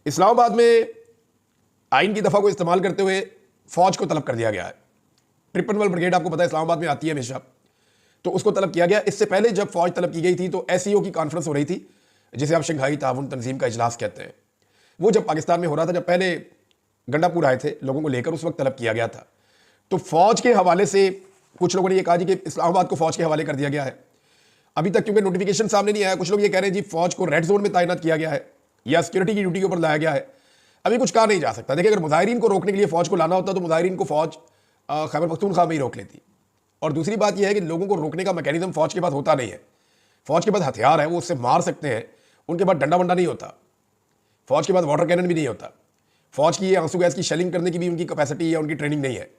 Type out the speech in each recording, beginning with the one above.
इस्लामाबाद में आइन की दफा को इस्तेमाल करते हुए फौज को तलब कर दिया गया है। 53 ब्रिगेड आपको पता है इस्लामाबाद में आती है हमेशा, तो उसको तलब किया गया। इससे पहले जब फौज तलब की गई थी तो एसईओ की कॉन्फ्रेंस हो रही थी, जिसे आप शंघाई ताउन तंजीम का इजलास कहते हैं। वो जब पाकिस्तान में हो रहा था, जब पहले गंडापुर आए थे लोगों को लेकर, उस वक्त तलब किया गया था। तो फौज के हवाले से कुछ लोगों ने यह कहा जी कि इस्लामाबाद को फौज के हवाले कर दिया गया है। अभी तक क्योंकि नोटिफिकेशन सामने नहीं आया, कुछ लोग ये कह रहे हैं जी फौज को रेड जोन में तैनात किया गया है या सिक्योरिटी की ड्यूटी के ऊपर लाया गया है। अभी कुछ कहा नहीं जा सकता। देखिए, अगर मुजाहिरीन को रोकने के लिए फौज को लाना होता तो मुजाहिरीन को फौज खैबर पख्तूनख्वा में ही रोक लेती। और दूसरी बात यह है कि लोगों को रोकने का मैकेनिज्म फौज के पास होता नहीं है। फौज के पास हथियार है, वो उससे मार सकते हैं, उनके पास डंडा वंडा नहीं होता, फौज के पास वाटर कैनन भी नहीं होता, फौज की ये आंसू गैस की शेलिंग करने की भी उनकी कैपेसिटी या उनकी ट्रेनिंग नहीं है।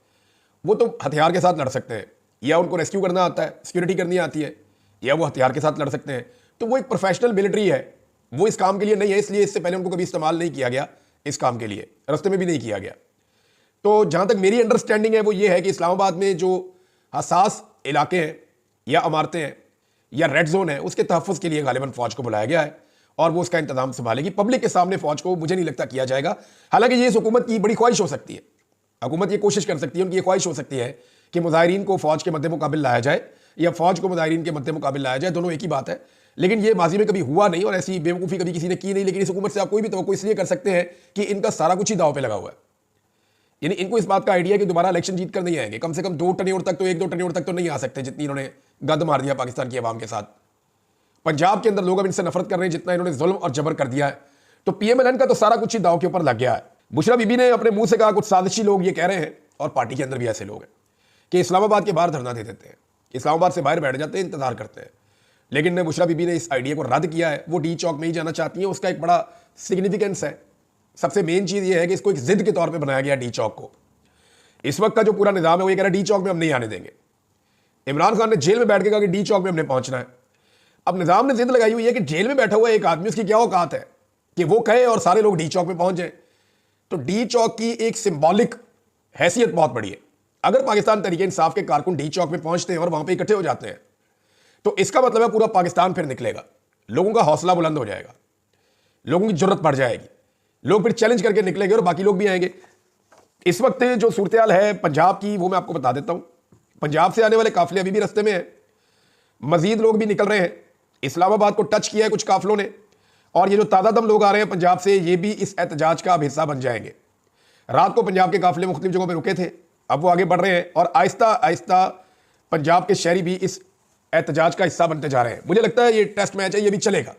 वो तो हथियार के साथ लड़ सकते हैं, या उनको रेस्क्यू करना आता है, सिक्योरिटी करनी आती है, या वो हथियार के साथ लड़ सकते हैं। तो वो एक प्रोफेशनल मिलिट्री है, वो इस काम के लिए नहीं है, इसलिए इससे पहले उनको कभी इस्तेमाल नहीं किया गया, इस काम के लिए रास्ते में भी नहीं किया गया। तो जहां तक मेरी अंडरस्टैंडिंग है वो ये है कि इस्लामाबाद में जो हसास इलाके हैं या इमारतें हैं या रेड जोन है, उसके तहफ़्फ़ुज़ के लिए गालिबन फौज को बुलाया गया है और वो उसका इंतजाम संभालेगी। पब्लिक के सामने फौज को मुझे नहीं लगता किया जाएगा। हालांकि ये इस हुकूमत की बड़ी ख्वाहिश हो सकती है, हुकूमत ये कोशिश कर सकती है, उनकी ये ख्वाहिश हो सकती है कि मुजाहिरीन को फौज के मद्दे मुकाबिल लाया जाए या फौज को मुजाहिरीन के मद्दे मुकाबिल लाया जाए, दोनों एक ही बात है। लेकिन ये माजी में कभी हुआ नहीं और ऐसी बेवकूफ़ी कभी किसी ने की नहीं। लेकिन इस हुकूमत से आप कोई भी तवक्को इसलिए कर सकते हैं कि इनका सारा कुछ ही दाव पे लगा हुआ है। यानी इनको इस बात का आइडिया है कि दोबारा इलेक्शन जीत कर नहीं आएंगे, कम से कम 2 टर्न्योर तक तो 1-2 टर्न्योर तक तो नहीं आ सकते, जितनी इन्होंने गंद मार दिया पाकिस्तान की आवाम के साथ। पंजाब के अंदर लोग अब इनसे नफरत कर रहे हैं, जितना इन्होंने जुल्म और जबर कर दिया है। तो पीएमएलएन का तो सारा कुछ ही दाव के ऊपर लग गया है। बुशरा बीबी ने अपने मुंह से कहा, कुछ साजिशी लोग ये कह रहे हैं और पार्टी के अंदर भी ऐसे लोग हैं कि इस्लामाबाद के बाहर धरना दे देते हैं, इस्लामाबाद से बाहर बैठ जाते हैं, इंतजार करते हैं। लेकिन बुशरा बीबी ने इस आइडिया को रद्द किया है, वो डी चौक में ही जाना चाहती है। उसका एक बड़ा सिग्निफिकेंस है। सबसे मेन चीज ये है कि इसको एक जिद के तौर पर बनाया गया डी चौक को। इस वक्त का जो पूरा निजाम है वो ये कह रहा है डी चौक में हम नहीं आने देंगे। इमरान खान ने जेल में बैठ के कहा कि डी चौक में हमने पहुंचना है। अब निजाम ने जिद लगाई हुई है कि जेल में बैठा हुआ एक आदमी, उसकी क्या औकात है कि वो कहे और सारे लोग डी चौक में पहुंच जाए। तो डी चौक की एक सिंबॉलिक हैसियत बहुत बड़ी है। अगर पाकिस्तान तहरीक इंसाफ के कारकुन डी चौक में पहुंचते हैं और वहां पे इकट्ठे हो जाते हैं तो इसका मतलब है पूरा पाकिस्तान फिर निकलेगा, लोगों का हौसला बुलंद हो जाएगा, लोगों की जरूरत बढ़ जाएगी, लोग फिर चैलेंज करके निकलेंगे और बाकी लोग भी आएंगे। इस वक्त जो सूरत हाल है पंजाब की, वो मैं आपको बता देता हूं। पंजाब से आने वाले काफिले अभी भी रास्ते में हैं, मजीद लोग भी निकल रहे हैं। इस्लामाबाद को टच किया है कुछ काफिलों ने, और ये जो तादादम लोग आ रहे हैं पंजाब से, ये भी इस एहतजाज का अब हिस्सा बन जाएंगे। रात को पंजाब के काफिले मुख्तलिफ जगहों पर रुके थे, अब वो आगे बढ़ रहे हैं और आहिस्ता आहिस्ता पंजाब के शहरी भी इस एहतजाज का हिस्सा बनते जा रहे हैं। मुझे लगता है ये टेस्ट मैच है, ये भी चलेगा।